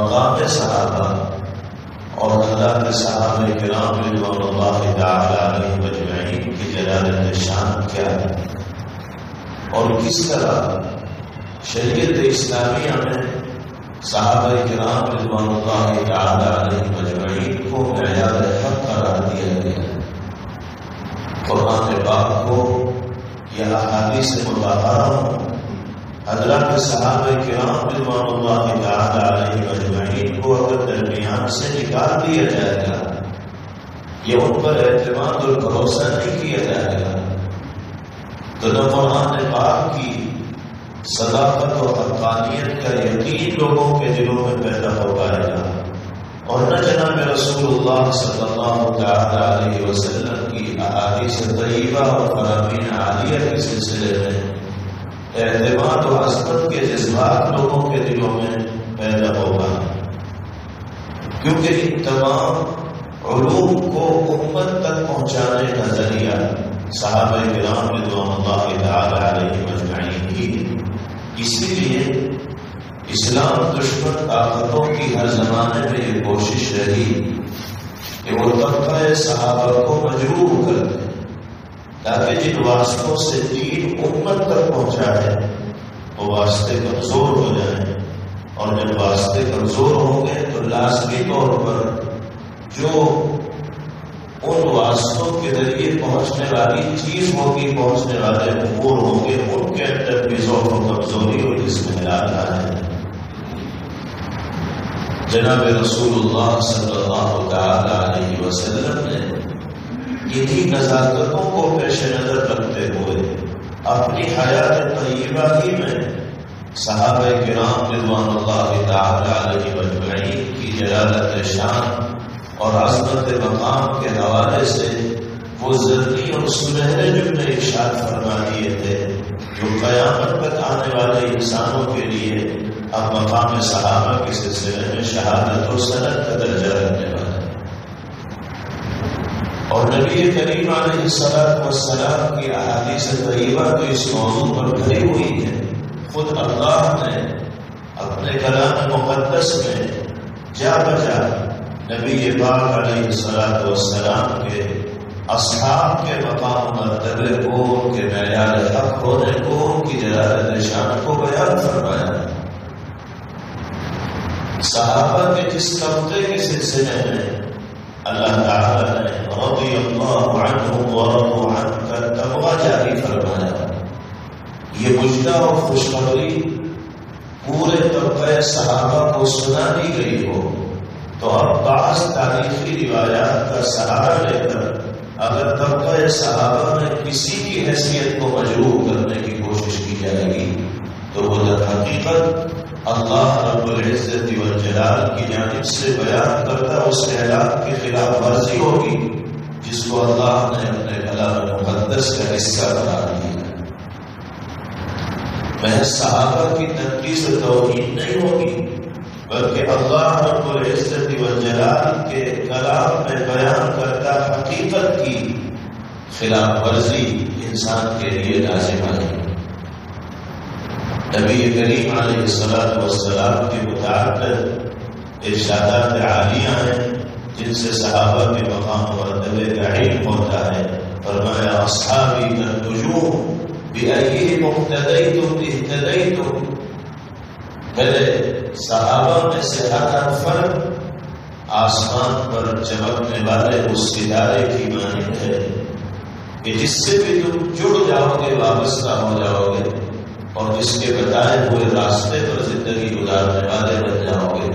مقام صحابہ اور اللہ کے صحابہ کرام رضوان اللہ تعالی علیہم اجمعین کی جلالت شان کیا ہے اور کس طرح شریعت اسلامیہ میں صحابہ کرام رضوان اللہ تعالی علیہم اجمعین کو معیار حق قرار دیا گیا ہے۔ قرآن پاک کو یا احادیث مطہرہ حضرات صحابہ کرام رضوان اللہ تعالی علیہم اجمعین کو اگر درمیان سے نکال دیا جائے گا یا ان پر اعتماد اور بھروسہ نہیں کیا جائے گا تو نہ قرآن پاک کی صداقت اور حقانیت کا یقین لوگوں کے دلوں میں پیدا ہو پائے گا اور نہ جناب رسول اللہ صلی اللہ تعالی علیہ وسلم کی احادیث طیبہ اور فرامین عالیہ کے سلسلے میں اعتماد و عظمت کے جذبات لوگوں کے دلوں میں پیدا ہوگا، کیونکہ ان تمام علوم کو امت تک پہنچانے کا ذریعہ صحابہ کرام رضوان اللہ تعالی علیہم اجمعین کی۔ اسی لیے اسلام دشمن طاقتوں کی ہر زمانے میں یہ کوشش رہی کہ وہ طبقہ صحابہ کو مجروح کر دیں تاکہ جن واسطوں سے دین امت تک پہنچا ہے وہ واسطے کمزور ہو جائیں، اور جب واسطے کمزور ہوں گے تو لازمی طور پر جو ان واسطوں کے ذریعے پہنچنے والی چیز ہوگی، پہنچنے والے امور ہوں گے، ان کے اندر بھی ضعف و کمزوری اور اضمحلال آ جائے۔ جناب رسول اللہ صلی اللہ تعالی علیہ وسلم نے انہی نزاکتوں کو پیش نظر رکھتے ہوئے اپنی حیات طیبہ ہی میں صحابہ کرام رضوان اللہ تعالی علیہ اجمعین کی جلالت شان اور عظمت مقام کے حوالے سے وہ زرنی اور سنہرے جملے ارشاد فرما دیے تھے جو قیامت تک آنے والے انسانوں کے لیے اب مقام صحابہ کے سلسلے میں شہادت و سند کا درجہ رکھنے والا ہے۔ اور نبی کریم علیہ الصلوۃ والسلام کی احادیث طیبہ تو اس موضوع پر بھری ہوئی ہے۔ خود اللہ نے اپنے کلام مقدس میں جا بجا نبی پاک علیہ الصلوۃ والسلام کے اصحاب کے مقام مرتبے کو، ان کے معیار حق ہونے کو، ان کی جلالت شان کو بیان فرمایا۔ صحابہ کے جس طبقے کے سلسلے میں اللہ تعالیٰ نے رضی اللہ عنہم ورضوا عنہ کا تمغہ جاری فرمایا، یہ مجدہ اور خوشخبری پورے طبقہ صحابہ کو سنا دی گئی ہو تو اب بعض تاریخی روایات کا سہارا لے کر اگر طبقہ صحابہ میں کسی کی حیثیت کو مجروح کرنے کی کوشش کی جائے گی تو وہ در حقیقت اللہ رب العزت والجلال کی جانب سے بیان کرتا اس اعلان کے خلاف ورزی ہوگی جس کو اللہ نے اپنے کلام مقدس کا حصہ قرار دیا۔ محض صحابہ کی تنقیص و توہین نہیں ہوگی بلکہ اللہ رب العزت والجلال کے کلام میں بیان کرتا حقیقت کی خلاف ورزی انسان کے لیے لازم ہے۔ نبی کریم علیہ الصلوۃ والسلام کے متعدد ارشادات عالیہ ہیں جن سے صحابہ کے مقام مرتبے کا علم ہوتا ہے۔ فرمایا اصحابی کالنجوم بأیہم اقتدیتم اہتدیتم، پہلے صحابہ میں سے ہر فرد آسمان پر چمکنے والے اس ستارے کی مانند ہے کہ جس سے بھی تم جڑ جاؤ گے، وابستہ ہو جاؤ گے اور جس کے بتائے ہوئے راستے پر زندگی گزارنے والے بن جاؤ گے،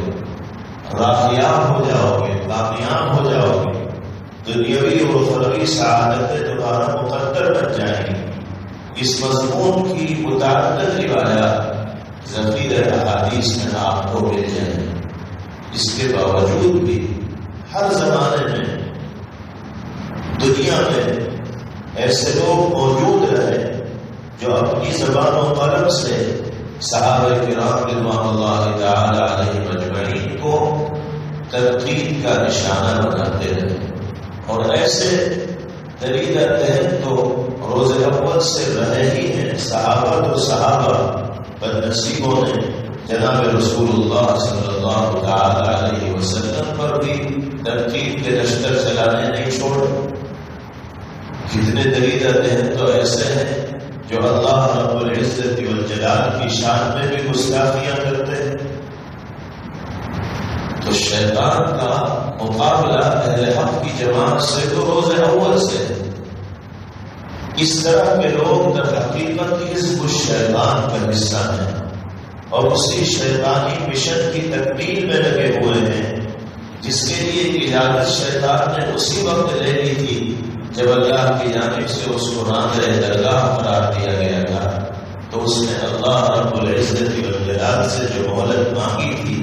راہیاب ہو جاؤ گے، کامیاب ہو جاؤ گے، دنیاوی اور اخروی سعادتیں تمہارا مقدر بن جائیں گی۔ اس مضمون کی متعدد روایات ذخیرہ احادیث میں آپ کو مل جائیں۔ اس کے باوجود بھی ہر زمانے میں دنیا میں ایسے لوگ موجود رہے جو اپنی زبان و قلم سے صحابہ کرام رضوان اللہ تعالی علیہم اجمعین کو تنقید کا نشانہ بناتے رہے، اور ایسے دریدہ تحت تو روز اول سے رہے ہی ہیں۔ صحابہ تو صحابہ بد نصیبوں نے جناب رسول اللہ صلی اللہ تعالی علیہ وسلم پر بھی تنقید کے لشکر چلانے نہیں چھوڑے. کتنے دلیل ہیں تو ایسے ہیں جو اللہ رب العزت والجلال کی شان میں بھی گستاخیاں کرتے ہیں. تو شیطان کا مقابلہ اہل حق کی جماعت سے تو روز اول سے ہے. اس طرح کے لوگ در حقیقت حزب الشیطان کا حصہ ہیں اور اسی شیطانی مشن کی تکمیل میں لگے ہوئے ہیں جس کے لیے اجازت شیطان نے اسی وقت لے لی تھی جب اللہ کی جانب سے اس کو ناظر درگاہ قرار دیا گیا تھا. تو اس نے اللہ رب العزت والجلال سے جو مہلت مانگی تھی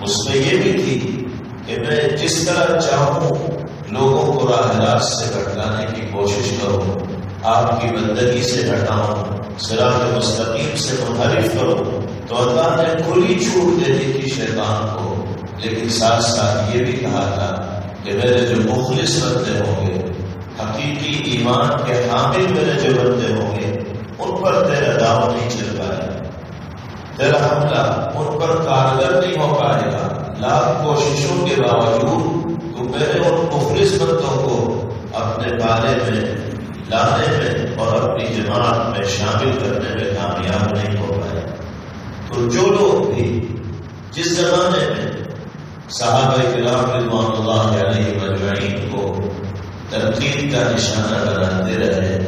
اس میں یہ بھی تھی کہ میں جس طرح چاہوں لوگوں کو راہ راست سے بھٹکانے کی کوشش کروں، آپ کی بندگی سے ہٹاؤں، صراط مستقیم سے منحرف کروں، تو اللہ نے کھلی چھوٹ دے دی تھی شیطان کو. لیکن ساتھ ساتھ یہ بھی کہا تھا کہ میرے جو مخلص بندے ہوں گے، حقیقی ایمان کے حامل میرے جو بندے ہوں گے، ان پر تیرا داؤ نہیں چل پائے گا، تیرا حملہ ان پر کارگر نہیں ہو پائے گا. لاکھ کوششوں کے باوجود تو میرے ان مخلص بندوں کو اپنے پالے میں لانے میں اور اپنی جماعت میں شامل کرنے میں کامیاب نہیں ہو پائے. تو جو لوگ بھی جس زمانے میں صحابہ کرام رضوان اللہ علیہ اجمعین کو تنقید کا نشانہ بناتے رہے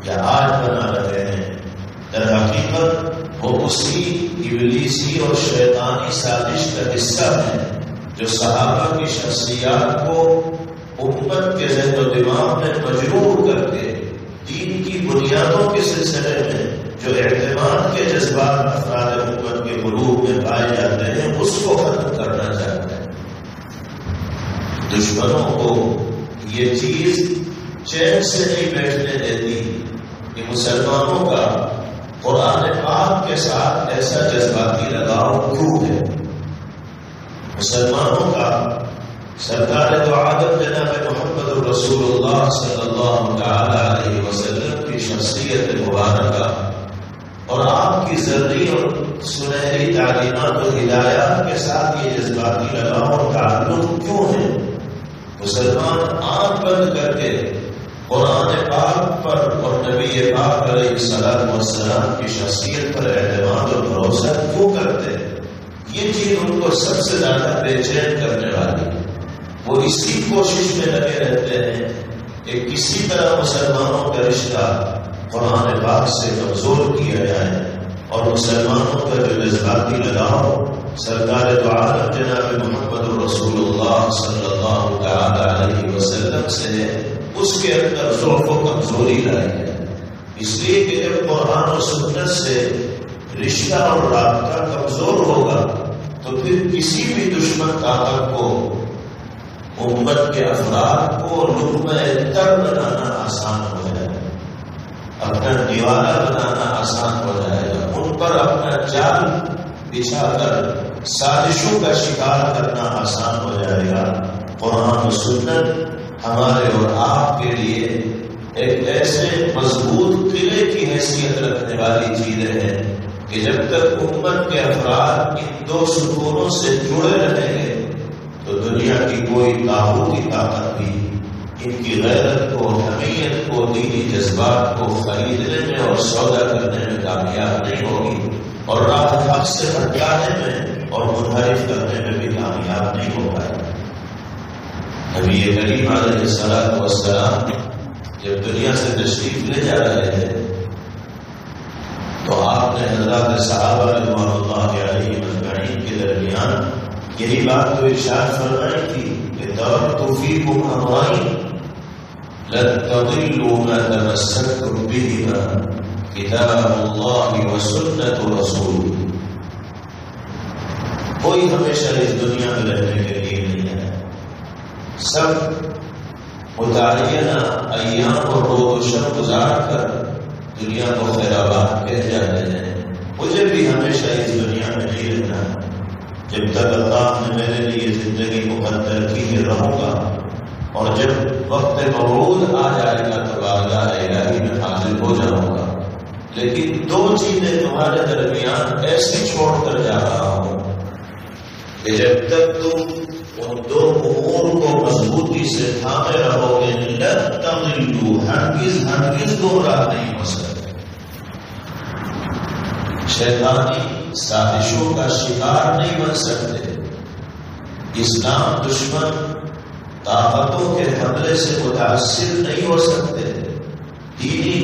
یا آج بنا رہے ہیں، در حقیقت وہ اسی ابلیسی اور شیطانی سازش کا حصہ ہے جو صحابہ کی شخصیات کو امت کے ذہن و دماغ میں مجروح کر کے دین کی بنیادوں کے سلسلے میں جو اعتماد کے جذبات افراد امت کے قلوب میں پائے جاتے ہیں اس کو ختم کرنا چاہتے ہیں. دشمنوں کو یہ چیز چین سے نہیں بیٹھنے دیتی کہ مسلمانوں کا قرآن پاک کے ساتھ ایسا جذباتی لگاؤ کیوں ہے. مسلمانوں کا سرکار دو عالم جناب محمد رسول اللہ صلی اللہ تعالی علیہ وسلم کی شخصیت مبارکہ اور آپ کی زرعی اور سنہری تعلیمات و ہدایات کے ساتھ یہ جذباتی لگاؤ اور تعلق کیوں ہے. مسلمان آنکھ بند کر کے قرآن پاک پر اور نبی پاک علیہ الصلوۃ والسلام کی شخصیت پر اعتماد اور بھروسہ کیوں کرتے ہیں؟ یہ چیز ان کو سب سے زیادہ بے چین کرنے والی ہے. وہ اسی کوشش میں لگے رہتے ہیں کہ کسی طرح مسلمانوں کا رشتہ قرآن پاک سے کمزور کیا جائے اور مسلمانوں کا جو جذباتی لگاؤ سرکار دو عالم جناب محمد رسول اللہ صلی اللہ تعالی علیہ وسلم سے اس کے اندر ضعف و کمزوری لائی ہے. اس لیے کہ جب قرآن و سنت سے رشتہ اور رابطہ کمزور ہوگا تو پھر کسی بھی دشمن طاقت کو امت کے افراد کو لقمہ تر بنانا آسان ہو جائے گا، اپنا دیوانہ بنانا آسان ہو جائے گا، ان پر اپنا جال بچھا کر سازشوں کا شکار کرنا آسان ہو جائے گا. قرآن و سنت ہمارے اور آپ کے لیے ایک ایسے مضبوط قلعے کی حیثیت رکھنے والی چیزیں ہیں کہ جب تک امت کے افراد ان دو ستونوں سے جڑے رہیں گے تو دنیا کی کوئی طاغوتی طاقت بھی ان کی غیرت کو، حمیت کو، دینی جذبات کو خریدنے میں اور سودا کرنے میں کامیاب نہیں ہوگی اور راہ حق سے ہٹانے میں اور منحرف کرنے میں بھی کامیاب نہیں ہو پائے. نبی کریم علیہ الصلوۃ والسلام جب دنیا سے تشریف لے جا رہے تھے تو آپ نے حضرات صحابہ رضوان اللہ علیہ اجمعین کے درمیان یہی بات تو ارشاد فرمائی تھی کہ ترکت فیکم امرین لن تضلوا ما تمسکتم بهما کتاب اللہ و سنت رسولہ. کوئی ہمیشہ اس دنیا میں رہنے کے لیے نہیں ہے، سب متعینہ ایام اور روز و شب گزار کر دنیا کو خیر آباد کہہ جاتے ہیں. مجھے بھی ہمیشہ اس دنیا میں نہیں رہنا ہے. جب تک اللہ نے میرے لیے زندگی مقدر کی ہے رہوں گا، اور جب وقت موعود آ جائے گا تو بارگاہ الہی میں حاضر ہو جاؤں گا. لیکن دو چیزیں تمہارے درمیان ایسی چھوڑ کر جا رہا ہوں کہ جب تک تم ان دو امور کو مضبوطی سے تھامے رہو گے لن تضلوا، ہرگز گمراہ نہیں ہو سکتے، شیطانی سازشوں کا شکار نہیں بن سکتے، اسلام دشمن طاقتوں کے حملے سے متاثر نہیں ہو سکتے، دینی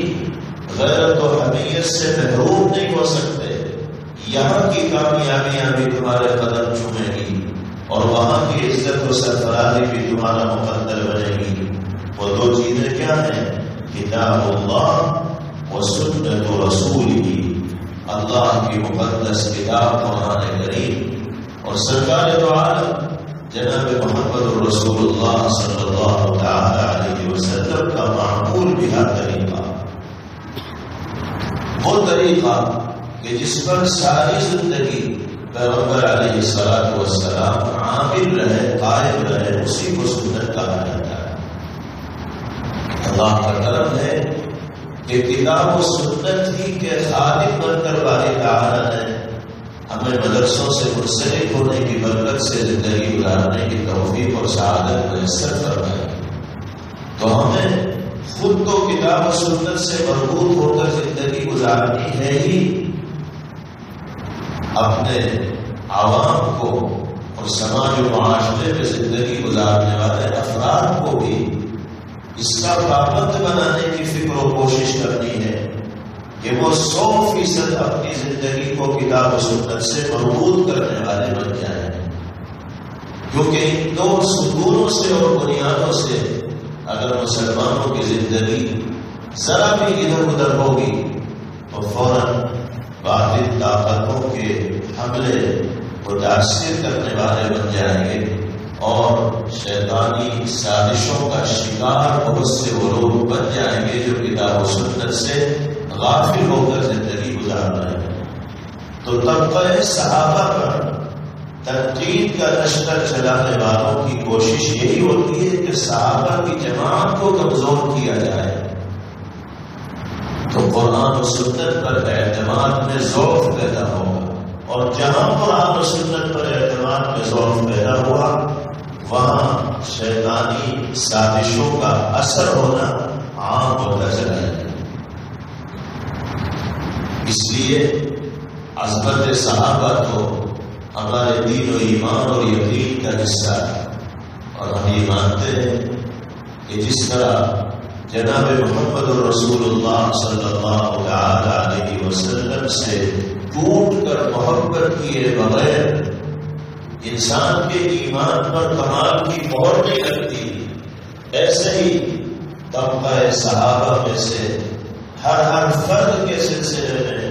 غیرت و حمیت سے محروم نہیں ہو سکتے، یہاں کی کامیابیاں بھی تمہارے قدم چومیں گی اور وہاں کی عزت و سرفرازی بھی تمہارا مقدر بنے گی۔ وہ دو چیزیں کیا ہیں؟ کتاب اللہ و سنت رسولہ، اللہ کی مقدس کتاب قرآن کریم اور سرکار دو عالم جناب محمد رسول اللہ صلی اللہ تعالی علیہ وسلم کا معمول بہا طریقہ، وہ طریقہ کہ جس پر ساری زندگی پیغمبر علیہ الصلوۃ والسلام عامل رہے، قائم رہے، اسی کو سنت کہا جاتا ہے۔ اللہ کا کرم ہے کہ کتاب و سنت ہی کے خالق بن کر باری تعالیٰ نے ہمیں مدرسوں سے منسلک ہونے کی برکت سے زندگی گزارنے کی توفیق اور سعادت میسر فرمائی۔ تو ہمیں خود تو کتاب و سنت سے مربوط ہو کر زندگی گزارنی ہے ہی، اپنے عوام کو اور سماج و معاشرے میں زندگی گزارنے والے افراد کو بھی اس کا پابند بنانے کی فکر و کوشش کرنی ہے کہ وہ 100% اپنی زندگی کو کتاب و سنت سے مربوط کرنے والے بن جائیں، کیونکہ ان دو ستونوں سے اور بنیادوں سے اگر مسلمانوں کی زندگی ذرا بھی ادھر ادھر ہوگی تو فوراً باطل طاقتوں کے حملے متاثر کرنے والے بن جائیں گے اور شیطانی سازشوں کا شکار بہت سے وہ لوگ بن جائیں گے جو کتاب و سنت سے غافل ہو کر زندگی گزار رہے ہیں۔ تو طبقہ صحابہ پر تنقید کا لشکر چلانے والوں کی کوشش یہی ہوتی ہے کہ صحابہ کی جماعت کو کمزور کیا جائے، تو قرآن و سنت پر اعتماد میں ضعف پیدا ہوگا، اور جہاں قرآن و سنت پر اعتماد میں ضعف پیدا ہوا وہاں شیطانی سازشوں کا اثر ہونا عام ہوتا چلا جائے۔ اس لیے عظمت صحابہ تو ہمارے دین و ایمان اور یقین کا حصہ ہے، اور ہم یہ مانتے ہیں کہ جس طرح جناب محمد رسول اللہ صلی اللہ تعالی علیہ وسلم سے ٹوٹ کر محبت کیے بغیر انسان کے ایمان پر کمال کی مہر نہیں لگتی، ایسے ہی طبقہ صحابہ میں سے ہر فرد کے سلسلے میں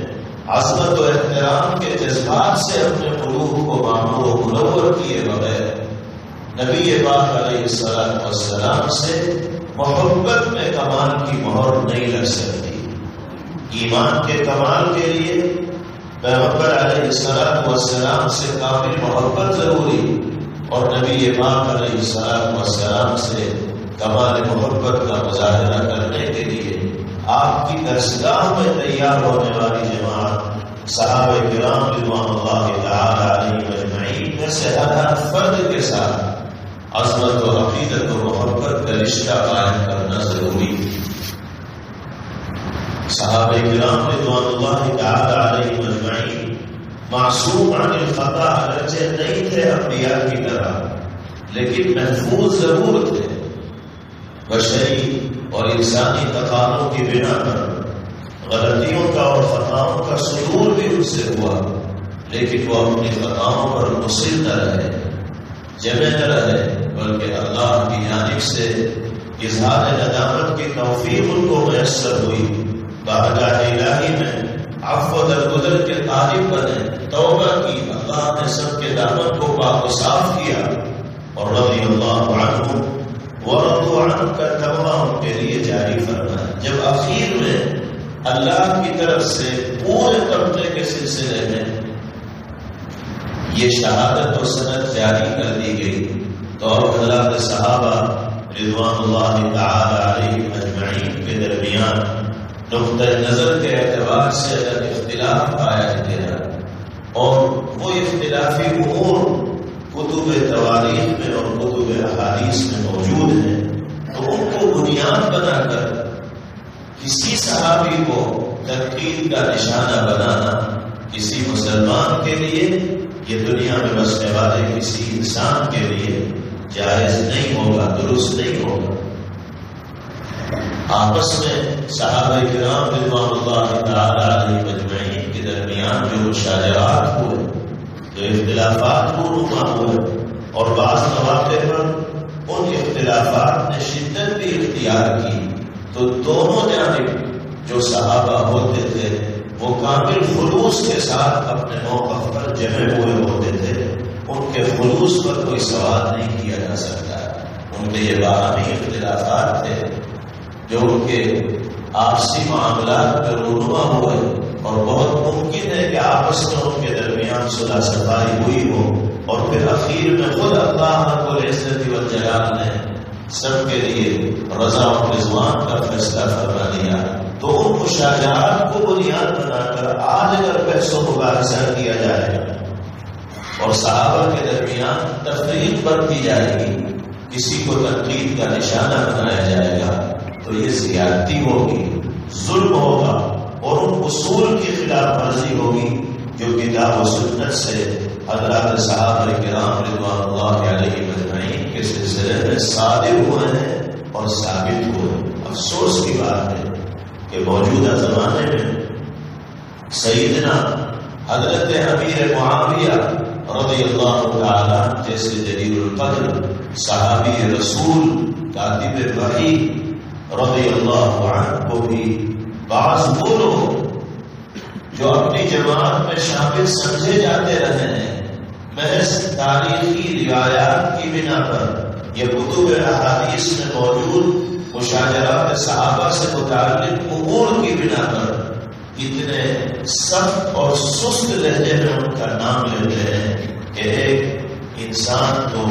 عظمت و احترام کے جذبات سے اپنے قلوب کو معمور و منور کیے بغیر نبی پاک علیہ الصلوۃ والسلام سے محبت میں کمال کی مہر نہیں لگ سکتی۔ ایمان کے کمال کے لیے پیغمبر علیہ الصلوۃ والسلام سے کامل محبت ضروری، اور نبی پاک علیہ الصلوۃ والسلام سے کمال محبت کا مظاہرہ کرنے کے لیے آپ کی درسگاہ میں تیار ہونے والی جماعت صحابہ کرام رضوان اللہ تعالی علیہم اجمعین میں سے ہر فرد کے ساتھ عظمت و عقیدت و محبت کا رشتہ قائم کرنا ضروری ہے۔ صحابہ کرام رضوان اللہ تعالی علیہم اجمعین معصوم عن الخطا اگرچہ نہیں تھے انبیاء کی طرح، لیکن محفوظ ضرور تھے۔ بشری اور انسانی تقاضوں کی بنا پر غلطیوں کا اور خطاؤں کا صدور بھی ان سے ہوا، لیکن وہ اپنی خطاؤں پر مصر نہ رہے، جمے نہ رہے، بلکہ اللہ کی جانب سے اظہار ندامت کی توفیق ان کو میسر ہوئی، بارگاہ الہی میں عفو و درگزر کے طالب بنے، توبہ کی، اللہ نے سب کے دامن کو پاک و صاف کیا، اور رضی اللہ عنہ ورضوا عنہ کا تمنا ان کے لیے جاری فرمایا۔ جب اخیر میں اللہ کی طرف سے پورے طبقے کے سلسلے میں یہ شہادت و سند جاری کر دی گئی تو اللہ کے صحابہ رضوان اللہ تعالی علیہم اجمعین کے درمیان نقطۂ نظر کے اعتبار سے اگر اختلاف پایا گیا اور وہ اختلافی امور کتب تواریخ میں اور کتب احادیث میں موجود ہیں، تو ان کو بنیاد بنا کر کسی صحابی کو تنقید کا نشانہ بنانا کسی مسلمان کے لیے، یہ دنیا میں بسنے والے کسی انسان کے لیے جائز نہیں ہوگا، درست نہیں ہوگا۔ آپس میں صحابہ کرام رضوان اللہ تعالی علیہم اجمعین کے درمیان جو مشاجرات ہوئے، جو اختلافات رونما ہوئے، اور بعض مواقع پر ان اختلافات نے شدت بھی اختیار کی، تو دونوں جانب جو صحابہ ہوتے تھے وہ کامل خلوص کے ساتھ اپنے موقف پر جمع ہوئے ہوتے تھے۔ ان کے خلوص پر کوئی سوال نہیں کیا جا سکتا۔ ان کے یہ باہمی اختلافات تھے جو ان کے آپسی معاملات میں رونما ہوئے، اور بہت ممکن ہے کہ آپس میں ان کے درمیان صلح صفائی ہوئی ہو، اور پھر اخیر میں خود اللہ رب العزت والجلال نے سب کے لیے رضا و رضوان کا فیصلہ فرما دیا۔ تو ان مشاجرات کو بنیاد بنا کر آج اگر بحث و مباحثہ کیا جائے اور صحابہ کے درمیان تفریق برتی جائے گی، کسی کو تنقید کا نشانہ بنایا جائے گا، تو یہ زیادتی ہوگی، ظلم ہوگا، اور ان اصول کی خلاف ورزی ہوگی جو کتاب و سنت سے حضرات صحابہ کرام رضوان اللہ علیہم اجمعین کے سلسلے میں صادر ہوئے ہیں اور ثابت ہوئے۔ افسوس کی بات ہے کہ موجودہ زمانے میں سیدنا حضرت امیر معاویہ رضی اللہ تعالیٰ جیسے جلیل القدر صحابی رسول کاتب وحی رضی اللہ عنہ کو بھی بعض وہ لوگ جو اپنی جماعت میں شامل سمجھے جاتے رہے ہیں، محض تاریخی روایات کی بنا پر یا کتب احادیث میں موجود مشاجرات صحابہ سے متعلق امور کی بنا پر اتنے سخت اور سست لہجے میں ان کا نام لیتے ہیں کہ ایک انسان تو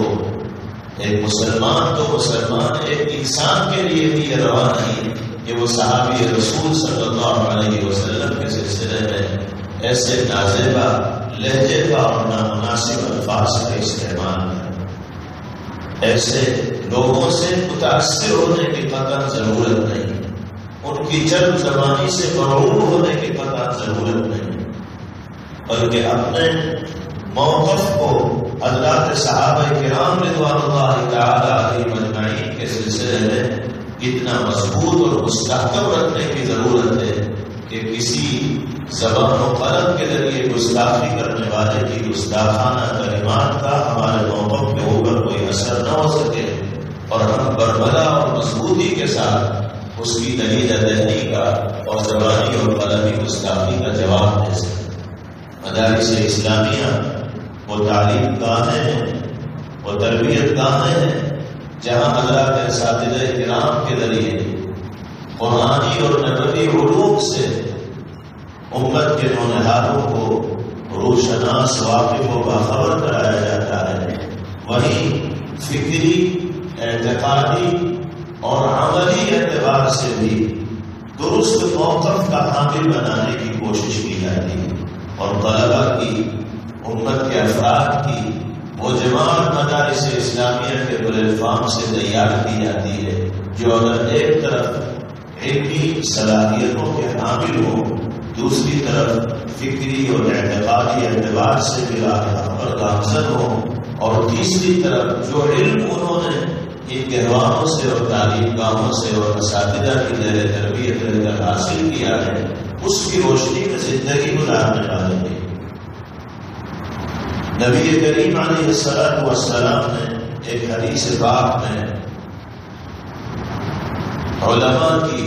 ایک مسلمان ایک انسان کے لیے بھی یہ روا نہیں کہ وہ صحابی رسول صلی اللہ علیہ وسلم کے سلسلے میں ایسے نازیبا لہجے کا اور نامناسب الفاظ کا استعمال کریں۔ ایسے لوگوں سے متاثر ہونے کی قطعاً ضرورت نہیں، ان کی چرب زبانی سے مرعوب ہونے کی قطعاً ضرورت نہیں، بلکہ اپنے موقف کو حضرات صحابہ کرام رضوان اللہ تعالی علیہم اجمعین کے سلسلے میں اتنا مضبوط اور مستحکم رکھنے کی ضرورت ہے کہ کسی زبان و قلم کے ذریعے گستاخی کرنے والے کی گستاخانہ کلمات کا ہمارے موقف کے اوپر کوئی اثر نہ ہو سکے، اور ہم برملا اور مضبوطی کے ساتھ اس کی دلیل دہنی کا اور زبانی اور قلمی گستاخی کا جواب دے سکیں۔ مدارس اسلامیہ وہ تعلیم گاہیں ہیں، وہ تربیت گاہیں ہیں جہاں حضرات اساتذہ کرام کے ذریعے قرآنی اور نبوی علوم سے امت کے نونہاروں کو روشناس واقف و باخبر کرایا جاتا ہے، وہیں فکری، اعتقادی اور عملی اعتبار سے بھی درست موقف کا حامل بنانے کی کوشش کی جاتی ہے، اور طلبا کی، امت کے افراد کی وہ جماعت مدارس اسلامیہ کے پلیٹ فارم سے تیار کی جاتی ہے جو اگر ایک طرف علمی صلاحیتوں کے حامل ہوں، دوسری طرف فکری اور اعتقادی اعتبار سے بھی راہ پر گامزن ہوں، اور تیسری طرف جو علم انہوں نے ان گہواروں سے اور تعلیم گاہوں سے اور اساتذہ کی زیر تربیت رہ کر حاصل کیا ہے، اس کی روشنی میں زندگی گزارنے والے ہیں۔ نبی کریم علیہ الصلوۃ والسلام نے ایک حدیث پاک میں علماء کی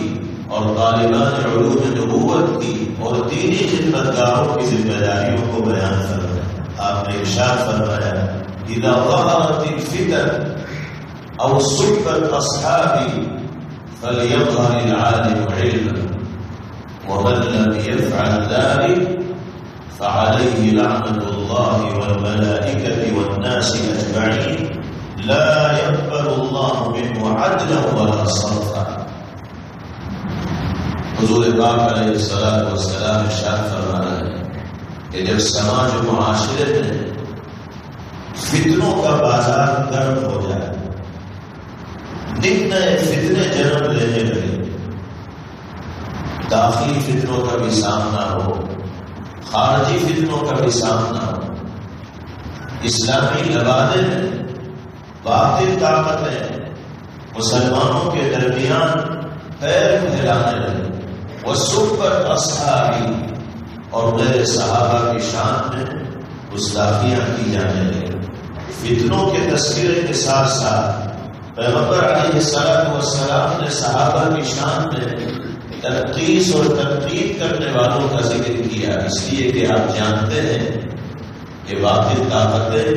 اور طالبان علوم نبوت کی اور دینی خدمتگاروں کی ذمہ داریوں کو بیان فرمایا۔ آپ نے ارشاد فرمایا، اذا ظهرت الفتن او صحبت اصحابی فلیظہر العالم علما ومن لم يفعل ذلك فعليه لعنة الله والملائكة والناس أجمعين لا يقبل الله منه عدلا ولا صرفا۔ حضور پاک علیہ الصلوۃ والسلام ارشاد فرمانا ہے کہ جب سماج و معاشرے میں فتنوں کا بازار گرم ہو جائے، نت نئے فتنے جنم لینے لگے، داخلی فتنوں کا بھی سامنا ہو، خارجی فتنوں کا بھی سامنا ہو، اسلامی لبادے میں باطل طاقتیں مسلمانوں کے درمیان پیر پھیلانے لگے، وَسُبَّتْ أَصْحَابِي، اور میرے صحابہ کی شان میں گستاخیاں کی جانے لگی۔ فتنوں کے تذکرے کے ساتھ ساتھ پیغمبر علیہ السلام نے صحابہ کی شان میں تنقیص اور تنقید کرنے والوں کا ذکر کیا، اس لیے کہ آپ جانتے ہیں کہ باطل طاقتیں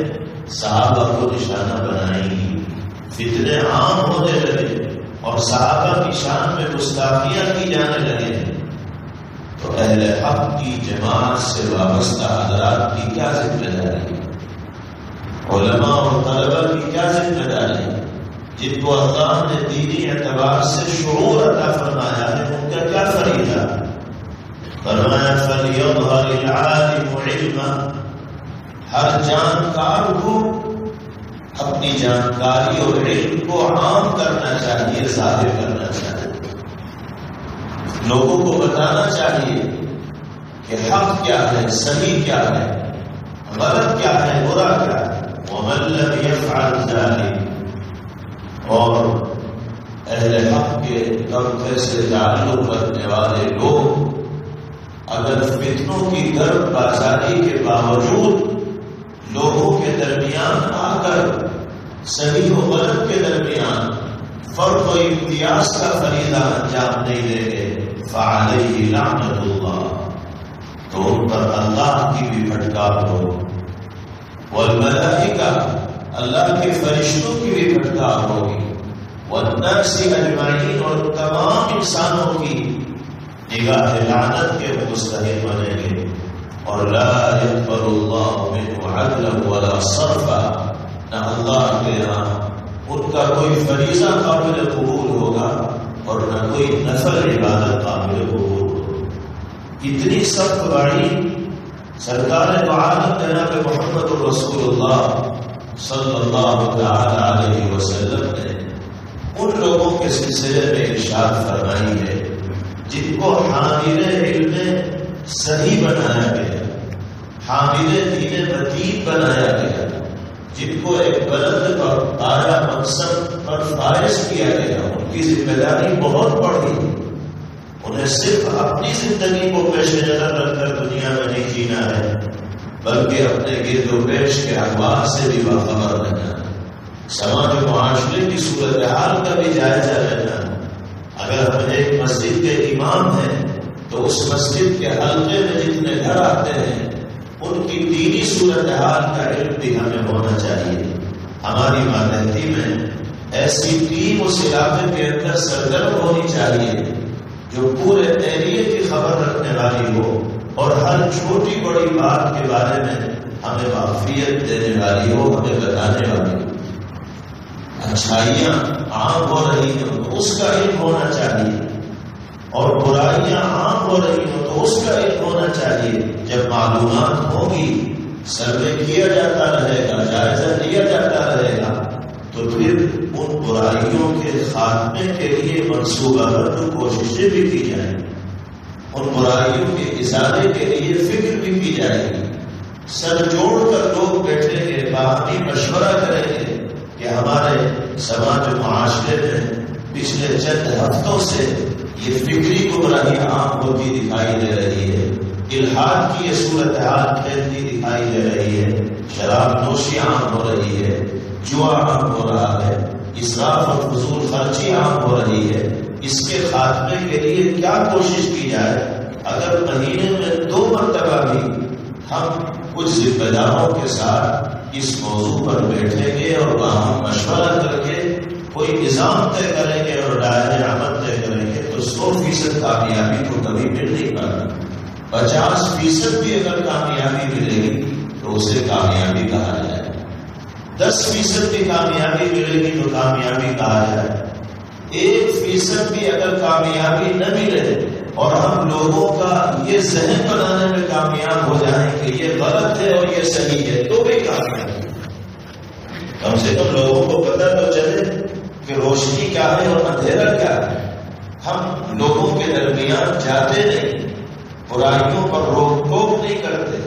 صحابہ کو نشانہ بنائیں گی، فتنے عام ہونے لگے اور صحابہ کی شان میں گستاخیاں کی جانے لگے، تو اہل حق کی جماعت سے وابستہ حضرات کی کیا ذمہ داری ہے؟ علماء اور طلبہ کی کیا ذمہ داری ہے؟ جن کو اللہ نے دینی اعتبار سے شعور عطا فرمایا ہے، ان کا کیا فریضہ؟ فرمایا فَلْيَظْهَرِ الْعَالِمُ عِلْمًا، ہر جانکار کو اپنی جانکاری اور علم کو عام کرنا چاہیے، ظاہر کرنا چاہیے، لوگوں کو بتانا چاہیے کہ حق کیا ہے، صحیح کیا ہے، غلط کیا ہے، برا کیا ہے۔ وَمَن لَّمْ يَفْعَلْ ذَلِكَ، اور اہل حق کے طبقے سے تعلق رکھنے والے لوگ اگر فتنوں کی گرم بازاری کے باوجود لوگوں کے درمیان آ کر صحیح و غلط کے درمیان فرق و امتیاز کا فریضہ انجام نہیں دیں گے، فَعَلَيْهِ لَعْنَةُ اللَّهِ، تو ان پر اللہ کی بھی پھٹکار ہو، وَالْمَلَائِكَةُ، اللہ کے فرشتوں کی بھی پھٹکار ہوگی، وَالنَّاسِ أَجْمَعِينَ، اور تمام انسانوں کی نگاہ لعنت کے مستحق بنیں گے، اور لا يقبل اللہ منہ عدلا ولا صرفا، نہ اللہ کے یہاں ان کا کوئی فریضہ قابل قبول ہوگا اور نہ کوئی نفل عبادت قابل قبول ہوگا۔ اتنی سخت وعید سرکار عالم جناب محمد رسول اللہ صلی اللہ تعالی علیہ وسلم نے ان لوگوں کے سلسلے میں ارشاد فرمائی ہے جن کو حامل علم صحیح بنایا گیا، حامل دین متین بنایا گیا، جن کو ایک بلند اور اعلیٰ مقصد پر فائز کیا گیا، ان کی ذمہ داری بہت بڑی، انہیں صرف اپنی زندگی کو پیش نظر رکھ کر دنیا میں نہیں جینا ہے بلکہ اپنے گرد و پیش کے احوال سے بھی باخبر رہنا، سماج و معاشرے کی صورتحال کا بھی جائزہ لینا۔ اگر ہم ایک مسجد کے امام ہیں تو اس مسجد کے حلقے میں جتنے گھر آتے ہیں ان کی دینی صورتحال کا علم بھی ہمیں ہونا چاہیے۔ ہماری ماتحتی میں ایسی ٹیم اس علاقے کے اندر سرگرم ہونی چاہیے جو پورے ایریے کی خبر رکھنے والی ہو اور ہر چھوٹی بڑی بات کے بارے میں ہمیں واقفیت دینے والی ہو، ہمیں بتانے والی ہو۔ اچھائیاں عام ہو رہی ہیں تو اس کا علم ہونا چاہیے، اور برائیاں عام ہو رہی ہوں تو اس کا علم ہونا چاہیے۔ جب معلومات ہوگی، سروے کیا جاتا رہے گا، جائزہ لیا جاتا رہے گا، تو پھر ان برائیوں کے خاتمے کے لیے منصوبہ بند کوششیں بھی کی جائیں گی، ان برائیوں کے ازالے کے لیے فکر بھی کی جائے گی، سر جوڑ کر لوگ بیٹھیں گے، باہمی مشورہ کریں گے کہ ہمارے سماج و معاشرے میں پچھلے چند ہفتوں سے یہ فکری گمراہی عام ہوتی دکھائی دے رہی ہے، الحاد کی یہ صورتحال پھیلتی دکھائی دے رہی ہے، شراب نوشی عام ہو رہی ہے، جوا عام ہو رہا ہے، اسراف اور فضول خرچی عام ہو رہی ہے۔ اس کے خاتمے کے لیے کیا کوشش کی جائے؟ اگر مہینے میں 2 مرتبہ بھی ہم کچھ ذمہ داروں کے ساتھ اس موضوع پر بیٹھیں گے اور وہاں مشورہ کر کے کوئی نظام طے کریں گے اور دائرۂ عمل طے کریں گے تو 100% کامیابی تو کبھی مل نہیں پاتی۔ 50% بھی اگر کامیابی ملے گی تو اسے کامیابی کہا جائے، 10% بھی کامیابی ملے گی تو کامیابی کہا جائے، 1% بھی اگر کامیابی نہ ملے اور ہم لوگوں کا یہ ذہن بنانے میں کامیاب ہو جائیں کہ یہ غلط ہے اور یہ صحیح ہے تو بھی کامیابی۔ کم سے کم لوگوں کو پتہ تو چلے کہ روشنی کیا ہے اور اندھیرا کیا ہے. ہم لوگوں کے درمیان جاتے نہیں، برائیوں پر روک ٹوک نہیں کرتے،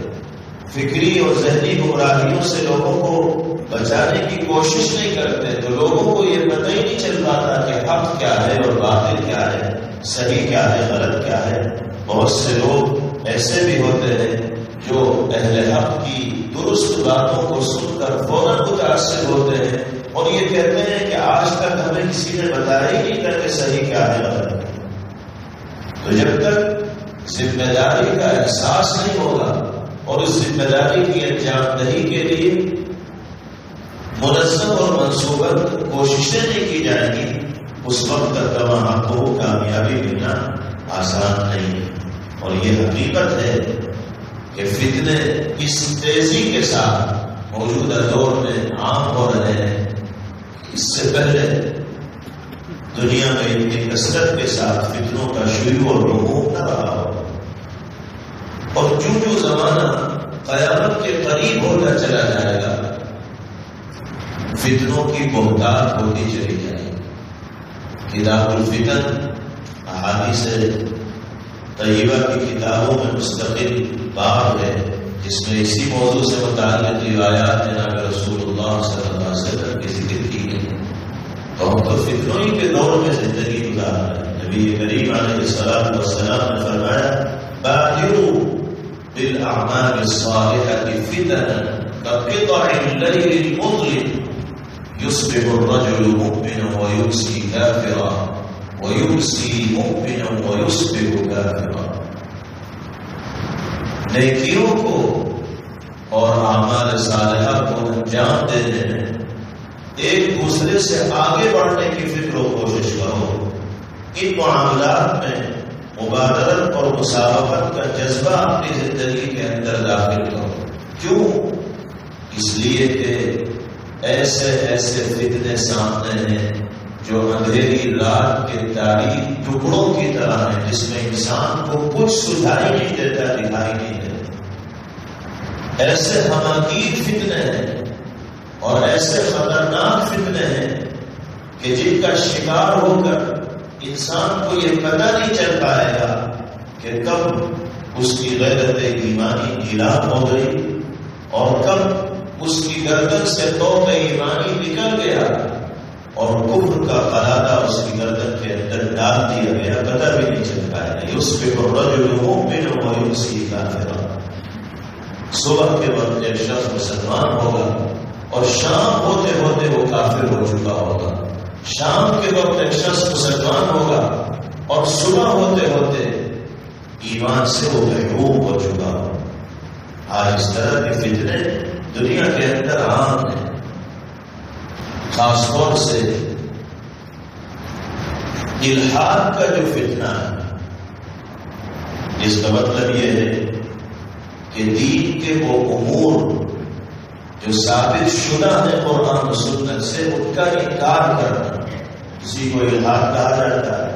فکری اور ذہنی گمراہیوں سے لوگوں کو بچانے کی کوشش نہیں کرتے، تو لوگوں کو یہ پتہ ہی نہیں چل پاتا کہ حق کیا ہے اور باطل کیا ہے، صحیح کیا ہے، غلط کیا ہے. بہت سے لوگ ایسے بھی ہوتے ہیں جو اہل حق کی درست باتوں کو سن کر فوراً متاثر ہوتے ہیں اور یہ کہتے ہیں کہ آج تک ہمیں کسی نے بتایا ہی نہیں تھا کہ صحیح کیا ہے غلط. تو جب تک ذمہ داری کا احساس نہیں ہوگا اور اس ذمہ داری کی انجام دہی کے لیے منظم اور منصوبہ کوششیں نہیں کی جائیں گی، اس وقت تک وہاں کو کامیابی ملنا آسان نہیں. اور یہ حقیقت ہے کہ فتنے اس تیزی کے ساتھ موجودہ دور میں عام ہو رہے ہیں. اس سے پہلے دنیا میں اتنی کثرت کے ساتھ فتنوں کا شیوع اور رعوع نہ رہا ہو. اور جو زمانہ قیامت کے قریب ہوتا چلا جائے گا، فتنوں کی بہتات ہوتی چلی جائے گی. کتاب الفتن احادیث طیبہ کی کتابوں میں مستقل باب ہے جس میں اسی موضوع سے متعلق روایات جناب رسول اللہ صلی اللہ علیہ وسلم کی ذکر کی گئی. تو ہم تو فتنوں ہی کے دور میں زندگی گزار رہے ہیں. نبی کریم علیہ الصلوۃ والسلام نے فرمایا بادروا بالاعمال الصالحة فتنا كقطع الليل المظلم يصبح الرجل مؤمنا ويمسي كافرا ويمسي مؤمنا ويصبح كافرا. نیکیوں کو اور اعمال صالحہ کو انجام دینے میں ایک دوسرے سے آگے بڑھنے کی فکر و کوشش کرو. ان معاملات میں مبادرت اور مسابقت کا جذبہ اپنی زندگی کے اندر داخل کرو. کیوں؟ اس لیے کہ ایسے ایسے فتنے سامنے ہیں جو اندھیری رات کے تاریک ٹکڑوں کی طرح ہیں جس میں انسان کو کچھ سجھائی نہیں دیتا، دکھائی نہیں دیتا. ایسے ہماگیر فتنے ہیں اور ایسے خطرناک فتنے ہیں کہ جن کا شکار ہو کر انسان کو یہ پتہ نہیں چل پائے گا کہ کب اس کی غیرت ایمانی غلام ہو گئی اور کب اس کی گردن سے توق ایمانی نکل گیا اور کفر کا قلادہ اس کی گردن کے اندر ڈال دیا گیا، پتہ بھی نہیں چل پائے گا. یصبح الرجل مؤمنا ویمسی کافرا. صبح کے وقت ایک شخص مسلمان ہوگا اور شام ہوتے ہوتے وہ کافر ہو چکا ہوگا. شام کے وقت ایک شخص مسلمان ہوگا اور صبح ہوتے ہوتے ایمان سے وہ محروم ہو چکا ہوگا. آج اس طرح کے فتنے دنیا کے اندر عام ہیں. خاص طور سے الحاد کا جو فتنہ ہے، اس کا مطلب یہ ہے کہ دین کے وہ امور جو ثابت شدہ ہے قرآن و سنت سے ان کا انکار کرنا، کسی کو الحاد کہا جاتا ہے.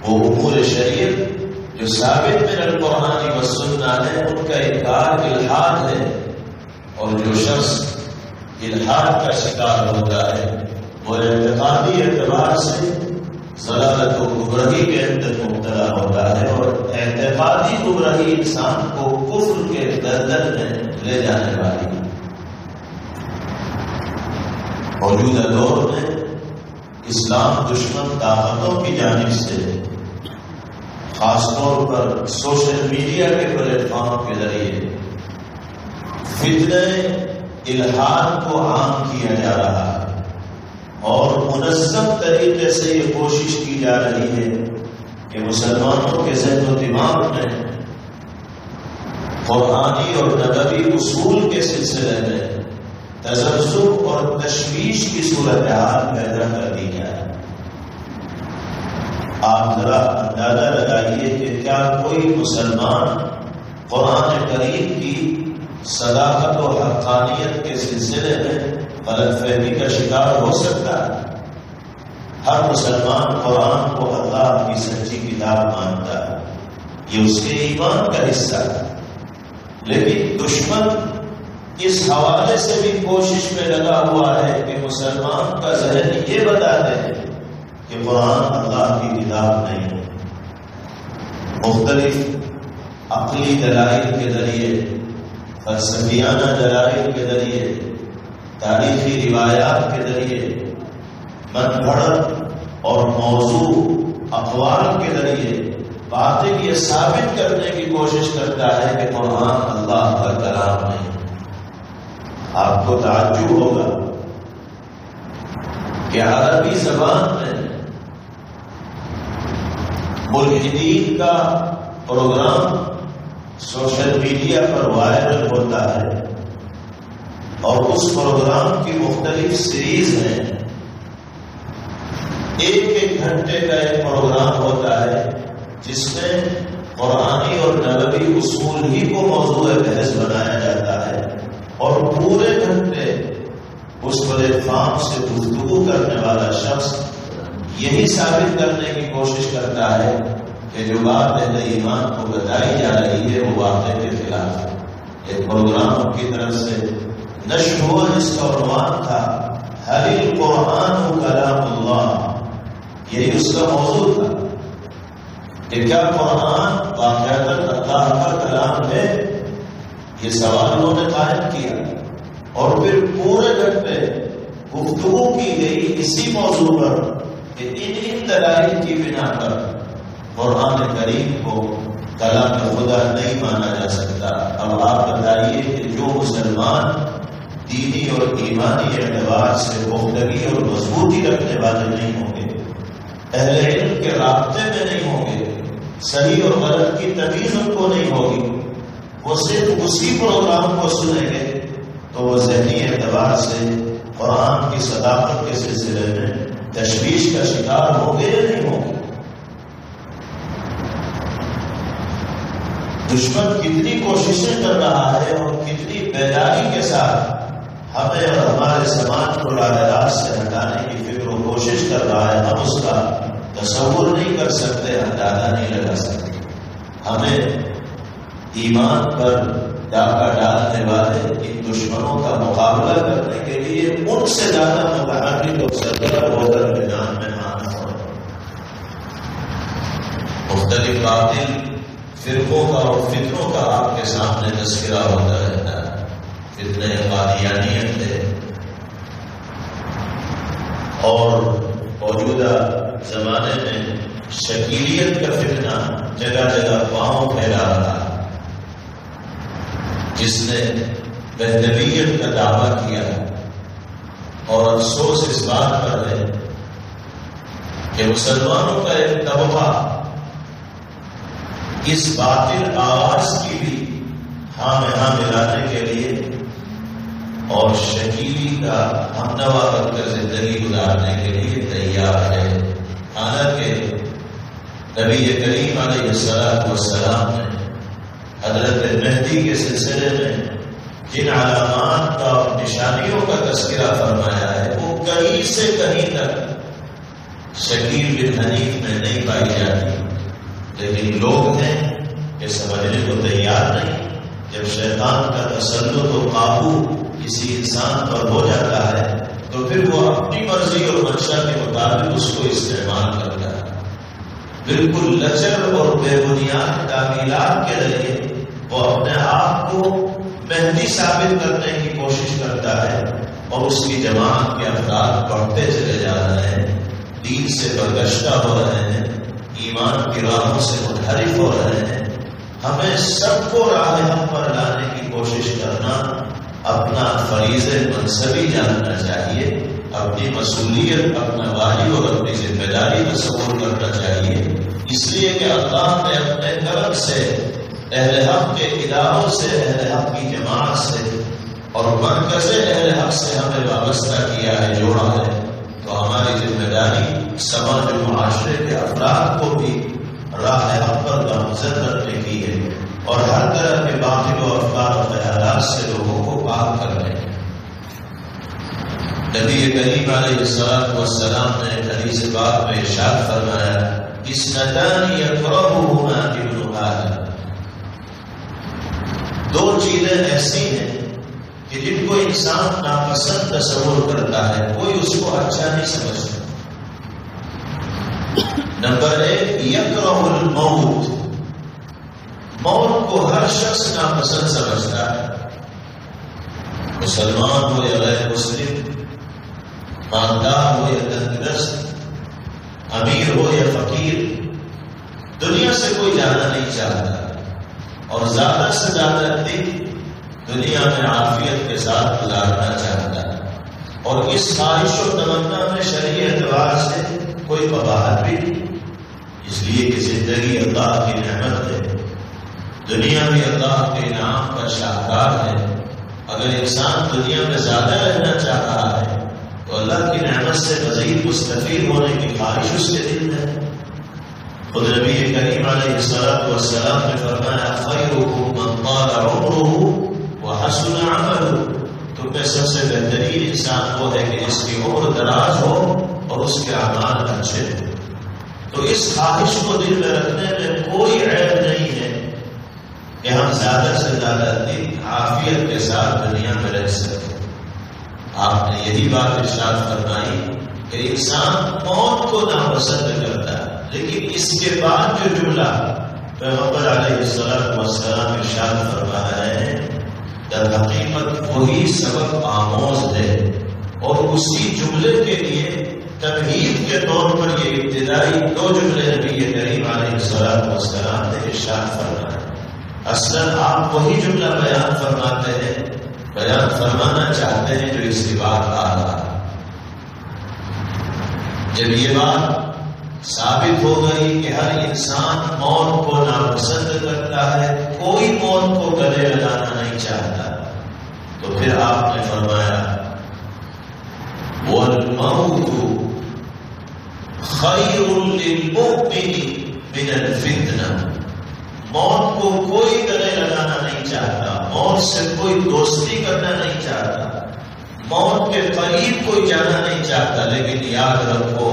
وہ امور شریعت جو ثابت من القرآن و سنت ہے ان کا انکار الحاد ہے. اور جو شخص الحاد کا شکار ہوتا ہے وہ اعتقادی اعتبار سے ضلالت و گمراہی کے اندر مبتلا ہوتا ہے، اور اعتقادی گمراہی انسان کو کفر کے دلدل میں لے جانے والی ہے. موجودہ دور میں اسلام دشمن طاقتوں کی جانب سے خاص طور پر سوشل میڈیا کے پلیٹ فارم کے ذریعے فتنے الحاد کو عام کیا جا رہا ہے، اور منظم طریقے سے یہ کوشش کی جا رہی ہے کہ مسلمانوں کے ذہن و دماغ میں قرآنی اور نبوی اصول کے سلسلے میں تذبذب اور تشویش کی صورتحال پیدا کر دی جائے. آپ ذرا اندازہ لگائیے کہ کیا کوئی مسلمان قرآن کریم کی صداقت و حقانیت کے سلسلے میں غلط فہمی کا شکار ہو سکتا ہے؟ ہر مسلمان قرآن کو اللہ کی سچی کتاب مانتا ہے، یہ اس کے ایمان کا حصہ ہے. لیکن دشمن اس حوالے سے بھی کوشش میں لگا ہوا ہے کہ مسلمان کا ذہن یہ بتا دے کہ قرآن اللہ کی کتاب نہیں ہے۔ مختلف عقلی دلائل کے ذریعے، فلسفیانہ دلائل کے ذریعے، تاریخی روایات کے ذریعے، من گھڑت اور موضوع اقوال کے ذریعے باطل یہ ثابت کرنے کی کوشش کرتا ہے کہ قرآن اللہ کا کلام نہیں۔ آپ کو تعجب ہوگا کہ عربی زبان میں ملحدین کا پروگرام سوشل میڈیا پر وائرل ہوتا ہے، اور اس پروگرام کی مختلف سیریز ہیں۔ ایک گھنٹے کا ایک پروگرام ہوتا ہے جس میں قرآنی اور نبوی اصول ہی کو موضوع بحث بنایا جاتا ہے، اور پورے گھنٹے اس پلیٹ فارم سے گفتگو کرنے والا شخص یہی ثابت کرنے کی کوشش کرتا ہے کہ جو بات اہل ایمان کو بتائی جا رہی ہے وہ واقع کے خلاف ہے۔ ایک پروگرام کی طرف سے نشر ہوا جس کا عنوان تھا هل القرآن کلام اللہ، یہی اس کا موضوع تھا کہ کیا قرآن واقعات اللہ کا کلام ہے؟ یہ سوال انہوں نے قائم کیا، اور پھر پورے گھنٹے گفتگو کی گئی اسی موضوع پر کہ ان دلائل کی بنا پر قرآن کریم کو کلام خدا نہیں مانا جا سکتا۔ اب آپ بتائیے کہ جو مسلمان دینی اور ایمانی اعتبار سے پختگی اور مضبوطی رکھنے والے نہیں ہوں گے، اہل علم کے رابطے میں نہیں ہوں گے، صحیح اور غلط کی تمیز ان کو نہیں ہوگی، وہ صرف اسی پروگرام کو سنیں گے، تو وہ ذہنی اعتبار سے قرآن کی صداقت کے سلسلے میں تشویش کا شکار ہوں گے یا نہیں ہوں گے؟ دشمن کتنی کوششیں کر رہا ہے اور کتنی بیداری کے ساتھ ہمیں اور ہمارے سماج کو راہ راست سے ہٹانے کی فکر و کوشش کر رہا ہے، ہم اس کا تصور نہیں کر سکتے، اندازہ نہیں لگا سکتے۔ ہمیں ایمان پر ڈاکہ ڈالنے والے ان دشمنوں کا مقابلہ کرنے کے لیے ان سے زیادہ متحرک اور سرگرم ہو کر میدان میں آنا ہوگا۔ مختلف باطل فرقوں کا اور فتنوں کا آپ کے سامنے تذکرہ ہوتا رہتا ہے۔ فتنہ قادیانیت ہے، اور موجودہ زمانے میں شکیلیت کا فتنہ جگہ جگہ پاؤں پھیلا رہا ہے، جس نے بہتریت کا دعویٰ کیا، اور افسوس اس بات پر ہے کہ مسلمانوں کا ایک طبقہ اس باطل آواز کی بھی ہاں میں ہاں ملانے کے لیے اور شکیلی کا ہمنوا بن کر زندگی گزارنے کے لیے تیار ہے۔ حالانکہ نبی کریم علیہ السلام نے حضرت مہدی کے سلسلے میں جن علامات کا اور نشانیوں کا تذکرہ فرمایا ہے وہ کہیں سے کہیں تک شکیل بن حنیف میں نہیں پائی جاتی، لیکن لوگ ہیں کہ سمجھنے کو تیار نہیں۔ جب شیطان کا تسلط و قابو کسی انسان پر ہو جاتا ہے تو پھر وہ اپنی مرضی اور منشا کے مطابق اس کو استعمال کرتا ہے۔ بالکل لچر اور بے بنیاد تعمیلات کے ذریعے وہ اپنے آپ کو مہدی ثابت کرنے کی کوشش کرتا ہے، اور اس کی جماعت کے افراد بڑھتے چلے جا رہے ہیں، دین سے برگشتہ ہو رہے ہیں، ایمان کی راہوں سے منحرف ہو رہے ہیں۔ ہمیں سب کو راہ حق پر لانے کی کوشش کرنا، اپنا فریض منصبی جاننا چاہیے، اپنی مسئولیت، اپنا واجب اور اپنی ذمہ داری تصور کرنا چاہیے، اس لیے کہ اللہ نے اپنے کرم سے اہل حق کے اداروں سے، اہل حق کی جماعت سے اور مرکز اہل حق سے ہمیں وابستہ کیا ہے، جوڑا ہے، تو ہماری ذمہ داری سماج و معاشرے کے افراد کو بھی راہ حق پر گامزن رکھنے کی ہے، اور ہر طرح کے باطل و افکار و خیالات سے لوگوں کو پاک کرنے کی۔ نبی کریم علیہ السلام نے حدیث پاک میں ارشاد فرمایا، اثنتان یکرہہما ابن آدم، دو چیزیں ایسی ہیں کہ جن کو انسان ناپسند تصور کرتا ہے کوئی اس کو اچھا نہیں سمجھتا۔ نمبر 1 یکرہ الموت، موت کو ہر شخص ناپسند سمجھتا ہے، مسلمان ہو یا غیر مسلم، مالدار ہو یا تندرست، امیر ہو یا فقیر، دنیا سے کوئی جانا نہیں چاہتا اور زیادہ سے زیادہ دن دنیا میں عافیت کے ساتھ گزارنا چاہتا ہے، اور اس خواہش و تمنا میں شرعی اعتبار سے کوئی قباحت بھی نہیں، اس لیے کہ زندگی اللہ کی نعمت ہے، دنیا بھی اللہ کے انعام کا شاہکار ہے۔ اگر انسان دنیا میں زیادہ رہنا چاہ رہا ہے تو اللہ کی نعمت سے مزید مستفید ہونے کی خواہش اس کے دل میں ہے۔ خود نبی کریم علیہ السلام نے فرمایا خیرکم من طال عمرہ وحسن عملہ، تم میں سب سے بہترین انسان وہ ہے کہ جس کی عمر دراز ہو اور اس کے اعمال اچھے ہوں۔ تو اس خواہش کو دل میں رکھنے میں کوئی عیب نہیں ہے کہ ہم زیادہ سے زیادہ دن عافیت کے ساتھ دنیا میں رہ سکیں۔ آپ نے یہی بات ارشاد فرمائی کہ انسان موت کو ناپسند کرتا ہے، لیکن اس کے بعد جو جملہ پیغمبر علیہ السلام ارشاد فرما رہے ہیں در حقیقت وہی سبق آموز ہے، اور اسی جملے کے لیے تمہید کے طور پر یہ ابتدائی 2 جملے نبی کریم علیہ السلام نے ارشاد فرمایا۔ اصلاً آپ وہی جملہ بیان فرماتے ہیں، بیان فرمانا چاہتے ہیں جو اس کے بعد آ رہا ہے۔ جب یہ بات ثابت ہو گئی کہ ہر انسان موت کو ناپسند کرتا ہے، کوئی موت کو گلے لگانا نہیں چاہتا، تو پھر آپ نے فرمایا وَالْمَوْتُ خَيْرٌ لِلْمُؤْمِنِ مِنَ الْفِتْنَةِ، موت کو کوئی گلے لگانا نہیں چاہتا، موت سے کوئی دوستی کرنا نہیں چاہتا، موت کے قریب کوئی جانا نہیں چاہتا، لیکن یاد رکھو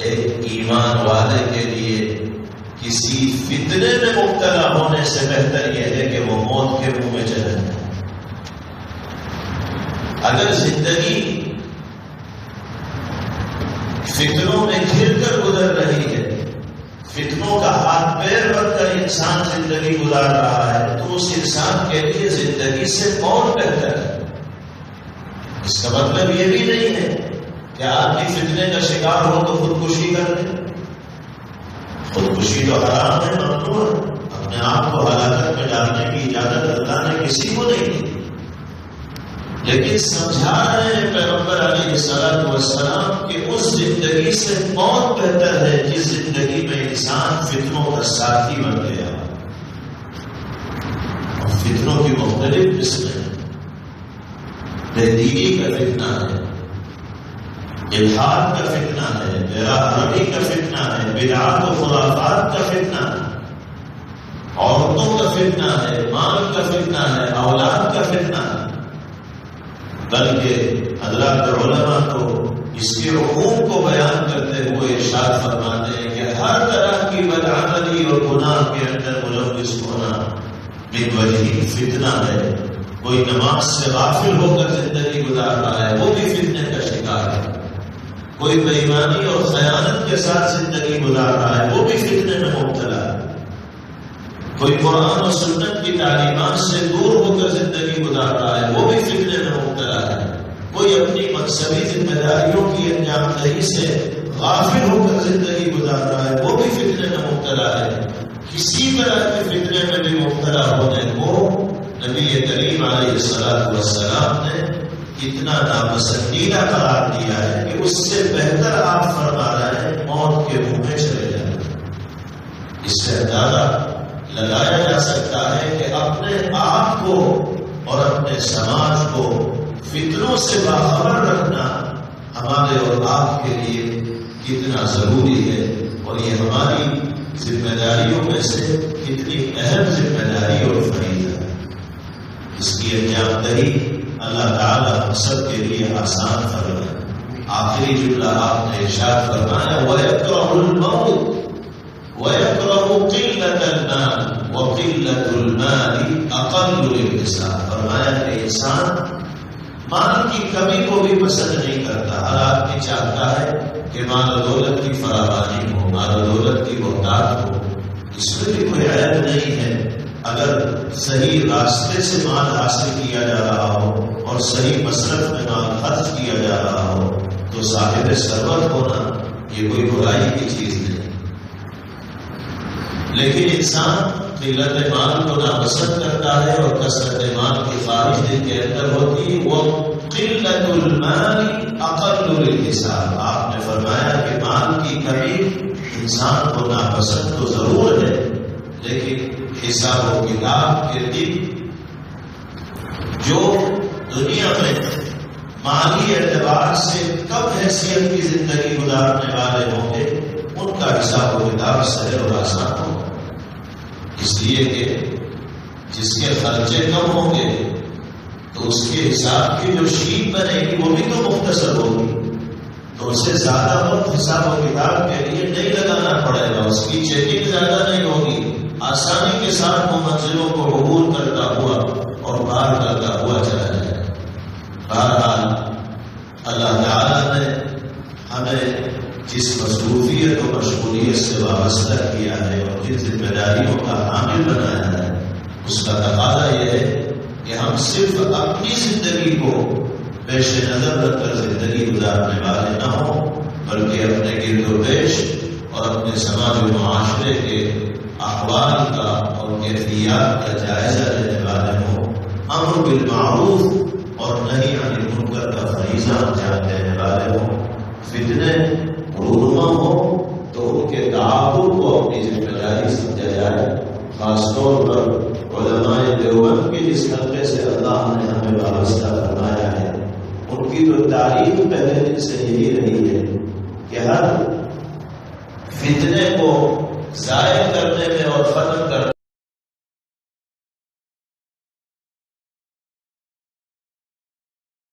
ایک ایمان والے کے لیے کسی فتنے میں مبتلا ہونے سے بہتر یہ ہے کہ وہ موت کے منہ میں چلے جائے۔ اگر زندگی فتنوں میں گھر کر گزر رہی ہے، فتنوں کا ہاتھ پیر رکھ کر انسان زندگی گزار رہا ہے، تو اس انسان کے لیے زندگی سے موت بہتر ہے۔ اس کا مطلب یہ بھی نہیں ہے کہ آدمی فتنے کا شکار ہو تو خودکشی کر لے، خودکشی تو حرام ہے، ممنوع ہے، اپنے آپ کو ہلاکت میں ڈالنے کی اجازت اللہ نے کسی کو نہیں دی، لیکن سمجھا رہے ہیں پیغمبر علیہ السلام کہ اس زندگی سے موت بہتر ہے جس زندگی میں انسان فتنوں کا ساتھی بن گیا۔ اور فتنوں کی مختلف قسمیں ہیں، بے دینی کا فتنہ ہے، الحاد کا فتنہ ہے، غیرعربی کا فتنہ ہے، بدعات و خرافات کا فتنہ ہے، عورتوں کا فتنہ ہے، مال کا فتنہ ہے، اولاد کا فتنہ ہے۔ بلکہ حضرات علماء تو اس کے عموم کو بیان کرتے ہوئے ارشاد فرماتے ہیں کہ ہر طرح کی بدعملی اور گناہ کے اندر ملوث ہونا من وجہ فتنہ ہے۔ کوئی نماز سے غافل ہو کر زندگی گزار رہا ہے، وہ بھی فتنے کا شکار ہے، کوئی بے ایمانی اور خیانت کے ساتھ زندگی گزار رہا ہے، وہ بھی فتنے میں مبتلا ہے، کوئی قرآن و سنت کی تعلیمات سے دور ہو کر زندگی گزار رہا ہے، وہ بھی فتنے میں مبتلا ہے، کوئی اپنی مذہبی ذمہ داریوں کی انجام دہی سے غافل ہو کر زندگی گزار رہا ہے، وہ بھی فتنے میں مبتلا ہے۔ کسی طرح کے فتنے میں بھی مبتلا ہونے کو نبی کریم علیہ السلام نے اتنا ناپسندیدہ قرار دیا ہے کہ اس سے بہتر آپ فرما رہے ہیں موت کے منہ میں چلے جائیں۔ اس سے اندازہ لگایا جا سکتا ہے کہ اپنے آپ کو اور اپنے سماج کو فتنوں سے باخبر رکھنا ہمارے اور آپ کے لیے کتنا ضروری ہے، اور یہ ہماری ذمہ داریوں میں سے کتنی اہم ذمہ داری اور فریضہ ہے۔ اس کی انجام دہی اللہ تعالیٰ ہم سب کے لیے آسان فرمائے۔ آخری جملہ آپ نے ارشاد فرمایا وَيَكْرَهُ الْمَوْتُ وَيَكْرَهُ قِلَّةَ الْمَالِ وَقِلَّةُ الْمَالِ أَقَلُّ الْحِسَابِ، فرمایا کہ انسان مال کی کمی کو بھی پسند نہیں کرتا. ہر آدمی چاہتا ہے کہ مال و دولت کی فراوانی ہو، مال و دولت کی بہتات ہو. اس میں بھی کوئی عیب نہیں ہے اگر صحیح راستے سے مال حاصل کیا جا رہا ہو اور صحیح مصرف میں مال خرچ کیا جا رہا ہو تو صاحب ثروت ہونا یہ کوئی برائی کی چیز نہیں. لیکن انسان قلت مال کو ناپسند کرتا ہے اور کثرت مال کی خواہش دل کے اندر ہوتی. وہ قلت المال اقل للحساب. آپ نے فرمایا کہ مال کی کمی انسان کو ناپسند تو ضرور ہے، لیکن حساب و کتاب کے دن جو دنیا میں مالی اعتبار سے کم حیثیت کی زندگی گزارنے والے ہوں گے ان کا حساب و کتاب سہل اور آسان ہوگا. اس لیے کہ جس کے خرچے کم ہوں گے تو اس کے حساب کی جو شیٹ بنے گی وہ بھی تو مختصر ہوگی، تو اسے زیادہ وقت حساب و کتاب کے لیے نہیں لگانا پڑے گا، اس کی چیکنگ زیادہ نہیں ہوگی، آسانی کے ساتھ وہ منزلوں کو عبور کرتا ہوا اور پار کرتا ہوا چلا جائے. بہرحال اللہ تعالیٰ نے ہمیں جس مصروفیت و مشغولیت سے وابستہ کیا ہے اور جن ذمہ داریوں کا حامل بنایا ہے اس کا تقاضا یہ ہے کہ ہم صرف اپنی زندگی کو پیش نظر رکھ کر زندگی گزارنے والے نہ ہوں، بلکہ اپنے گرد و پیش اور اپنے سماج و معاشرے کے احوال کا اور کیفیات کا جائزہ لینے والے ہوں، امر بالمعروف اور نہی عن المنکر کا فریضہ انجام دینے والے ہوں. فتنے رونما ہو تو ان کے تعاقب کو اپنی ذمہ داری سمجھا جائے. خاص طور پر علماء دیوبند کی جس حلقے سے اللہ نے ہمیں وابستہ فرمایا ہے ان کی تو تعریف پہلے دن سے یہی رہی ہے کہ ہر فتنے کو ضائع کرنے میں اور ختم